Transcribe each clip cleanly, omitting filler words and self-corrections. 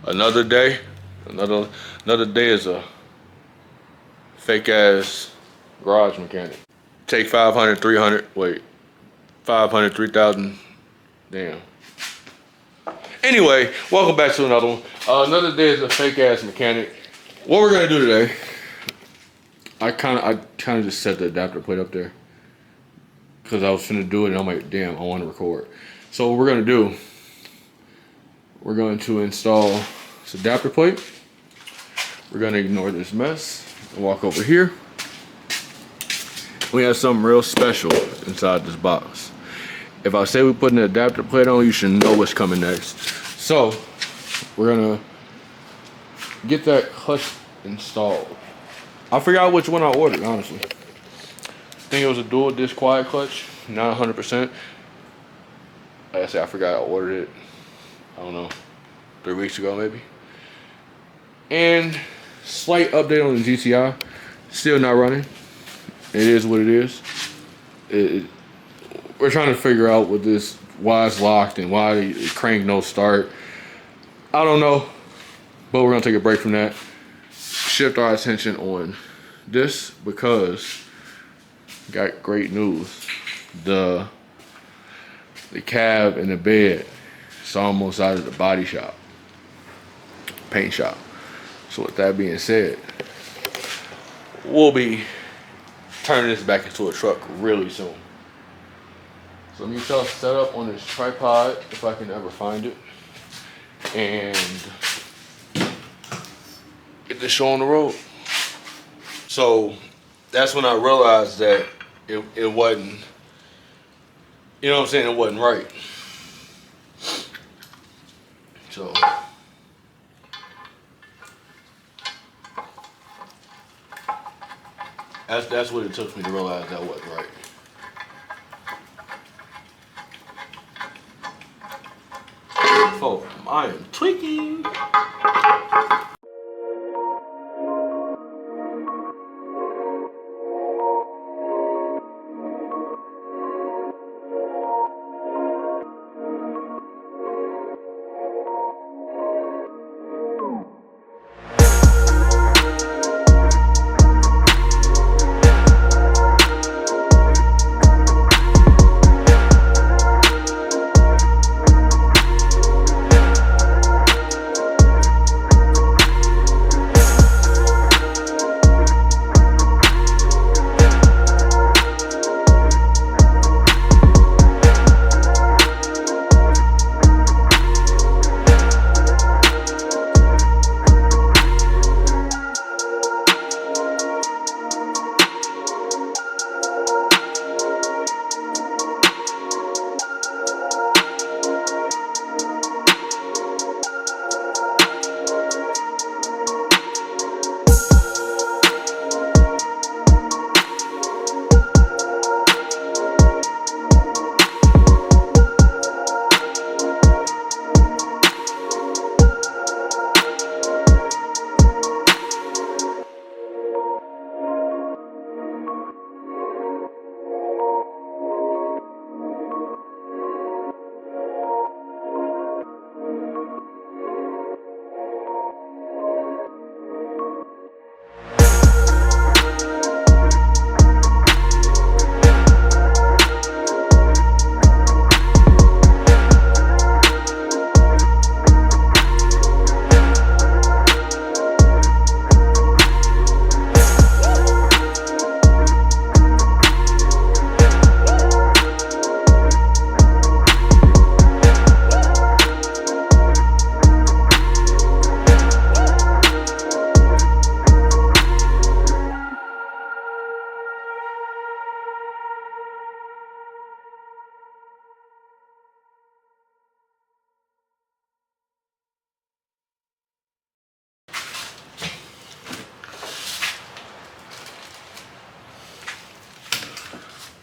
Another day, another day as a fake ass garage mechanic. Take 500, 300, wait, 500, 3,000, damn. Anyway, welcome back to another one. Another day as a fake ass mechanic. What we're gonna do today, I kind of just set the adapter plate up there because I was finna do it and I'm like, damn, I want to record. So what we're gonna do, we're going to install this adapter plate. We're gonna ignore this mess and walk over here. We have something real special inside this box. If I say we put an adapter plate on, you should know what's coming next. So we're gonna get that clutch installed. I forgot which one I ordered, honestly. I think it was a dual disc quiet clutch, not 100%. Like I said, I forgot I ordered it, I don't know, 3 weeks ago maybe. And slight update on the GTI, still not running. It is what it is. We're trying to figure out what this, why it's locked and why the crank no start. I don't know, but we're gonna take a break from that. Shift our attention on this because got great news. The cab and the bed is almost out of the body shop, paint shop. So with that being said, we'll be turning this back into a truck really soon. So let me set up on this tripod if I can ever find it, and get this show on the road. So that's when I realized that it wasn't, you know what I'm saying, it wasn't right. So that's what it took me to realize that wasn't right. Oh, I am tweaking.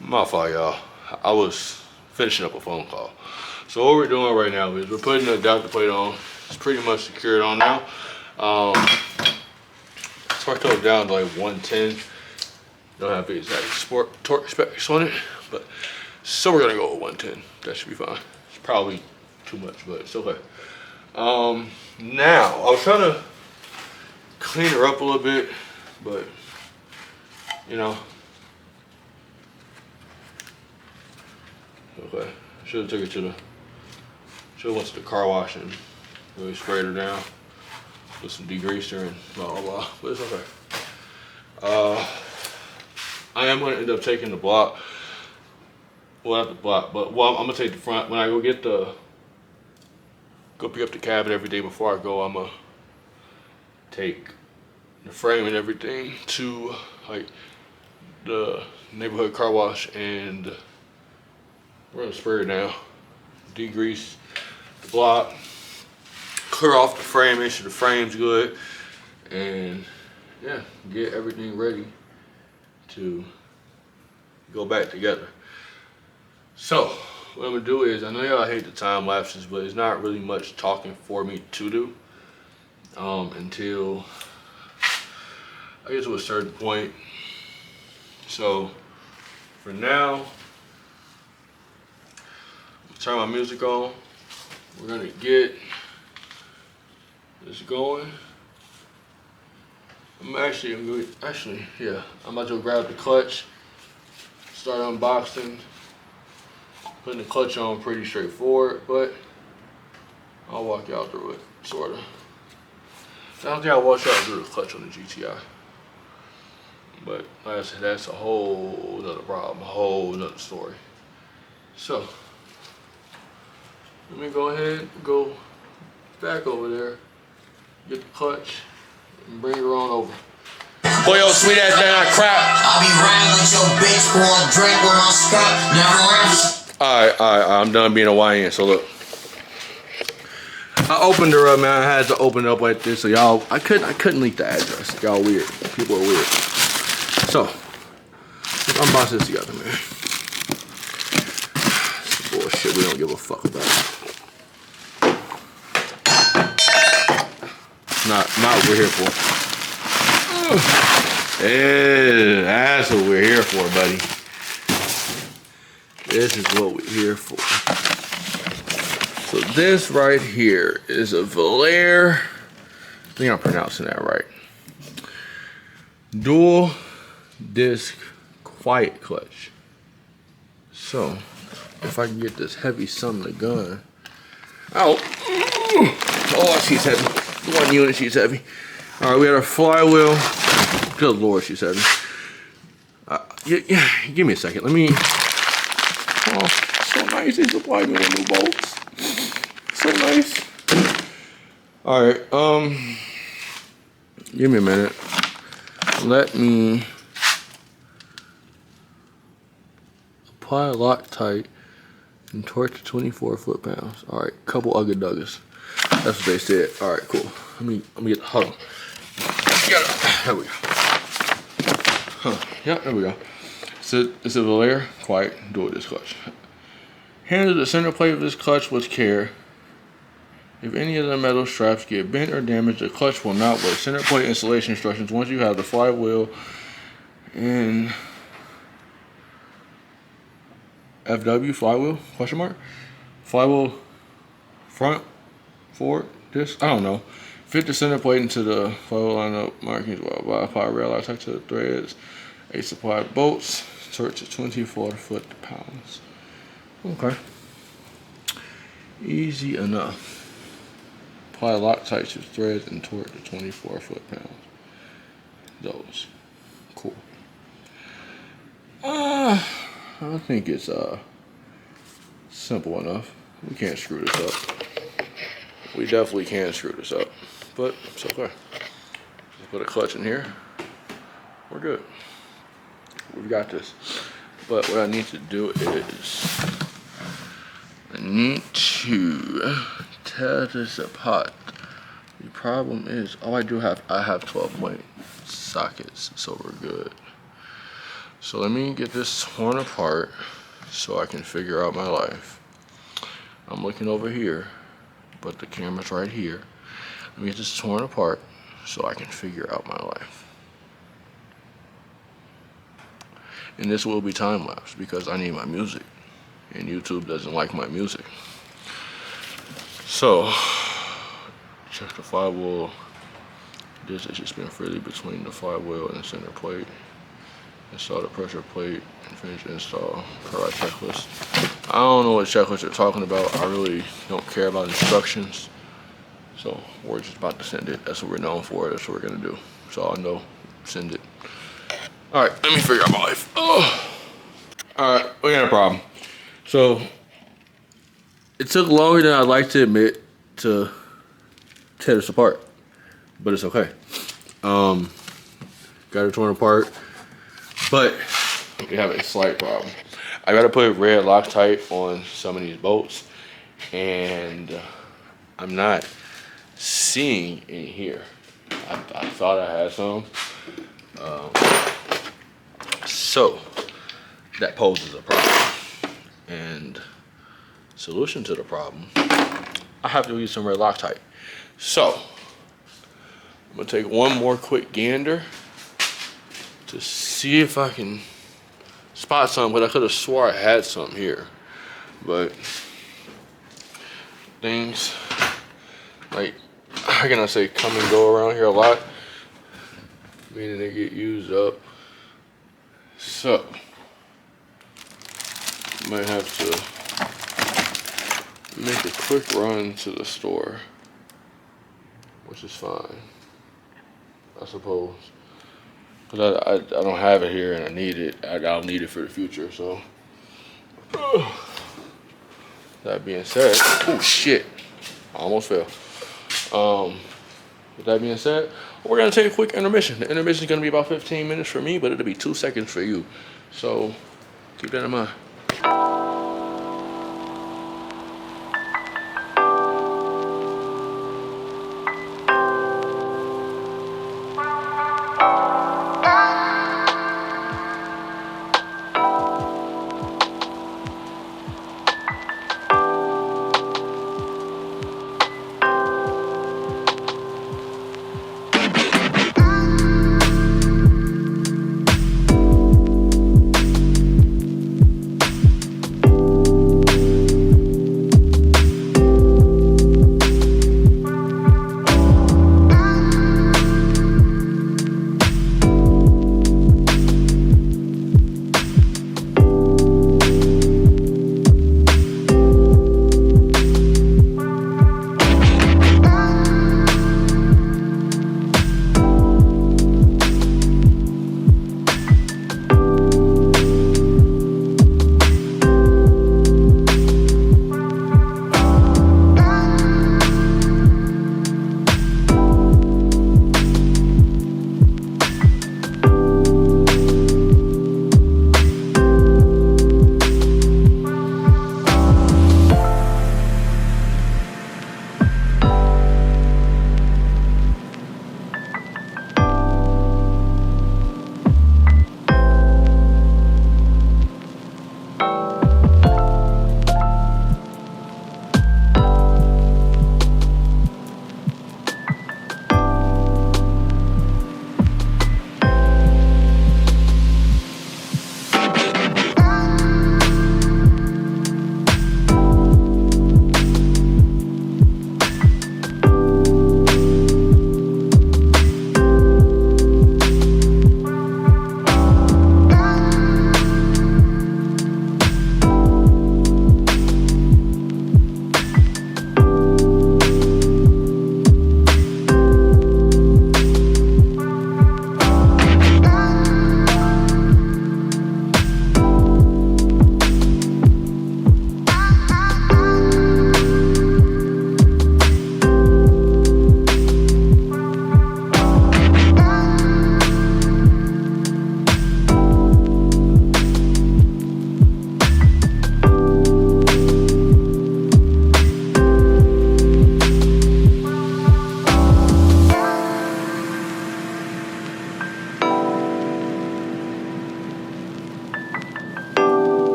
My fault, y'all. I was finishing up a phone call. So what we're doing right now is we're putting the adapter plate on. It's pretty much secured on now. Torque total down to like 110. Don't have the exact torque specs on it, but so we're gonna go with 110. That should be fine. It's probably too much, but it's okay. Now I was trying to clean her up a little bit, but you know, okay. Should have took it to the. Should have went to the car wash and really sprayed her down with some degreaser and blah blah blah. But it's okay. I am gonna end up taking the block. Well, not the block, but well, I'm gonna take the front when I go pick up the cabin every day before I go. I'm gonna take the frame and everything to like the neighborhood car wash, and we're gonna spray it down, degrease the block, clear off the frame, make sure the frame's good, and yeah, get everything ready to go back together. So what I'm gonna do is, I know y'all hate the time lapses, but it's not really much talking for me to do until I get to a certain point. So for now, turn my music on. We're gonna get this going. I'm about to grab the clutch, start unboxing. Putting the clutch on pretty straightforward, but I'll walk y'all through it, sorta. I don't think I'll walk y'all through the clutch on the GTI. But like I said, that's a whole nother problem, a whole nother story. So, let me go ahead and go back over there, get the clutch, and bring her on over. Boy, yo, sweet ass man, I crap. I be riding with your bitch, pouring drink with my scrap, never ran. Alright, I'm done being a YN, so look. I opened her up, man. I had to open it up like this, so y'all, I couldn't leak the address. Y'all weird. People are weird. So, let's unbox this together, man. This bullshit, we don't give a fuck about it. Not what we're here for. Yeah, that's what we're here for, buddy. This is what we're here for. So this right here is a Velair. I think I'm pronouncing that right. Dual disc quiet clutch. So if I can get this heavy son of a gun out. Oh, she's heavy. One unit, she's heavy. All right, we got our flywheel. Good Lord, she's heavy. Yeah, give me a second. Let me. Oh, so nice. They supplied me with new bolts. So nice. All right. Give me a minute. Let me apply Loctite and torque to 24 foot-pounds. All right. Couple ugga duggas. That's what they said. All right. Cool. Let me get the huddle. There we go. Yeah, there we go. So it's a Velair quiet dual disc clutch. Handle the center plate of this clutch with care. If any of the metal straps get bent or damaged, the clutch will not work. Center plate installation instructions. Once you have the flywheel and FW flywheel question mark flywheel front forward disc. I don't know. Fit the center plate into the flywheel lineup markings. Blah blah. Apply rail attach to the threads. 8 supply bolts. Torque to 24 foot-pounds. Okay. Easy enough. Apply Loctite to threads and torque to 24 foot-pounds. Those. Cool. I think it's simple enough. We can't screw this up. We definitely can screw this up. But it's okay. Just put a clutch in here. We're good. We've got this. But what I need to do is I need to tear this apart. The problem is I have 12-point sockets, so we're good. So let me get this torn apart so I can figure out my life. I'm looking over here, but the camera's right here. Let me get this torn apart so I can figure out my life. And this will be time-lapse because I need my music. And YouTube doesn't like my music. So, Check the flywheel. Distance is spin freely between the flywheel and the center plate. Install the pressure plate and finish install per our checklist. I don't know what checklist they're talking about. I really don't care about instructions. So we're just about to send it. That's what we're known for. That's what we're gonna do. So I know, send it. All right, let me figure out my life. Oh. All right, we got a problem. So it took longer than I'd like to admit to tear this apart, but it's okay. Got it torn apart, but we have a slight problem. I gotta put red Loctite on some of these bolts, and I'm not seeing in here. I thought I had some. So that poses a problem. And solution to the problem, I have to use some red Loctite. So I'm gonna take one more quick gander to see if I can spot something, but I could have swore I had some here. But things like, how can I say, come and go around here a lot, meaning they get used up. So might have to make a quick run to the store, which is fine, I suppose, because I don't have it here and I need it. I'll need it for the future. So that being said, oh shit, I almost fell. With that being said, we're gonna take a quick intermission. The intermission is gonna be about 15 minutes for me, but it'll be 2 seconds for you. So keep that in mind.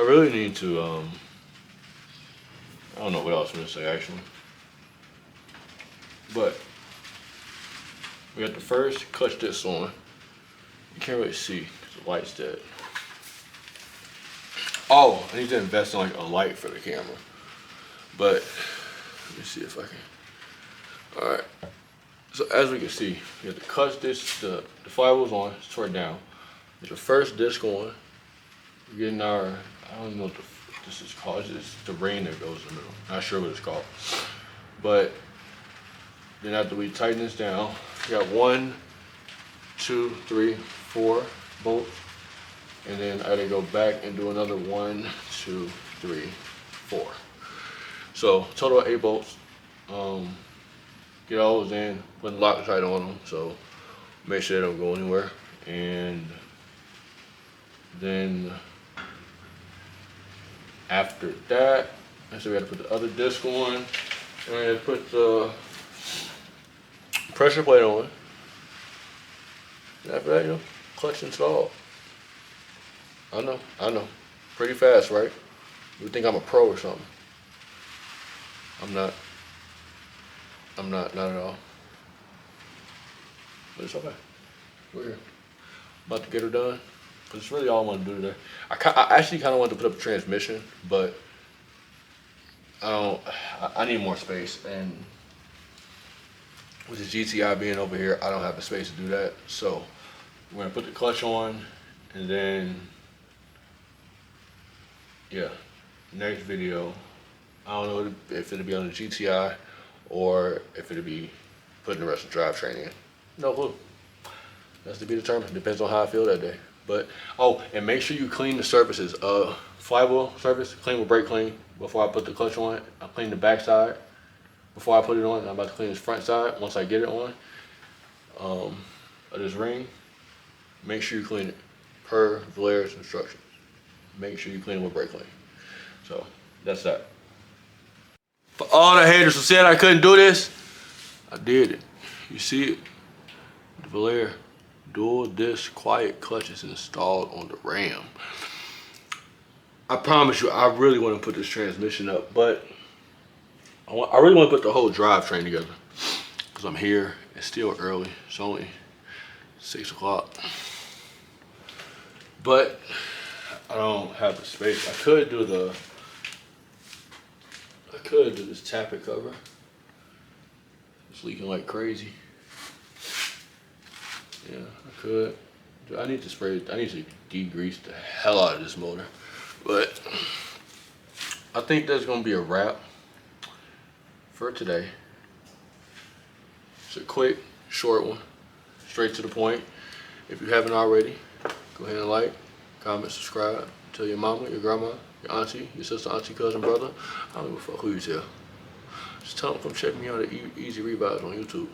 really need to, I don't know what else I'm gonna say actually. But we got the first clutch disc on. You can't really see because the light's dead. Oh, I need to invest in like a light for the camera. But let me see if I can. All right. So as we can see, we have the clutch disc, the flywheel's on, it's toward down. There's the first disc on. We're getting our, I don't know what this is called. It's the ring that goes in the middle. Not sure what it's called. But then after we tighten this down, we got 1, 2, 3, 4 bolts. And then I gotta go back and do another 1, 2, 3, 4. So total of 8 bolts. Get all those in, put Loctite on them, so make sure they don't go anywhere. And then after that, so we gotta put the other disc on, and we gotta put the pressure plate on. And after that, you know, clutch installed. I know. Pretty fast, right? You would think I'm a pro or something. I'm not at all. But it's okay. We're here. About to get her done. But it's really all I want to do today. I actually kind of want to put up a transmission, but I need more space. And with the GTI being over here, I don't have the space to do that. So we're gonna put the clutch on, and then yeah, next video, I don't know if it'll be on the GTI or if it'll be putting the rest of the drivetrain in. No clue. That's to be determined. Depends on how I feel that day. But oh, and make sure you clean the surfaces. Flywheel surface, clean with brake clean before I put the clutch on. I clean the back side before I put it on. I'm about to clean this front side once I get it on. Of this ring, make sure you clean it per Valera's instructions. Make sure you clean it with brake clean. So that's that. For all the haters who said I couldn't do this, I did it. You see it? The Valera dual disc quiet clutch is installed on the Ram. I promise you, I really want to put this transmission up, but I really want to put the whole drivetrain together because I'm here. It's still early. It's only 6 o'clock. But I don't have the space. I could do this tappet cover. It's leaking like crazy. Yeah, I could. I need to spray it. I need to degrease the hell out of this motor. But I think that's gonna be a wrap for today. It's a quick, short one, straight to the point. If you haven't already, go ahead and like, comment, subscribe. Tell your mama, your grandma, your auntie, your sister, auntie, cousin, brother. I don't give a fuck who you tell. Just tell them come check me out at Easy Revives on YouTube.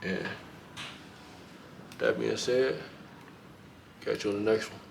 And that being said, catch you on the next one.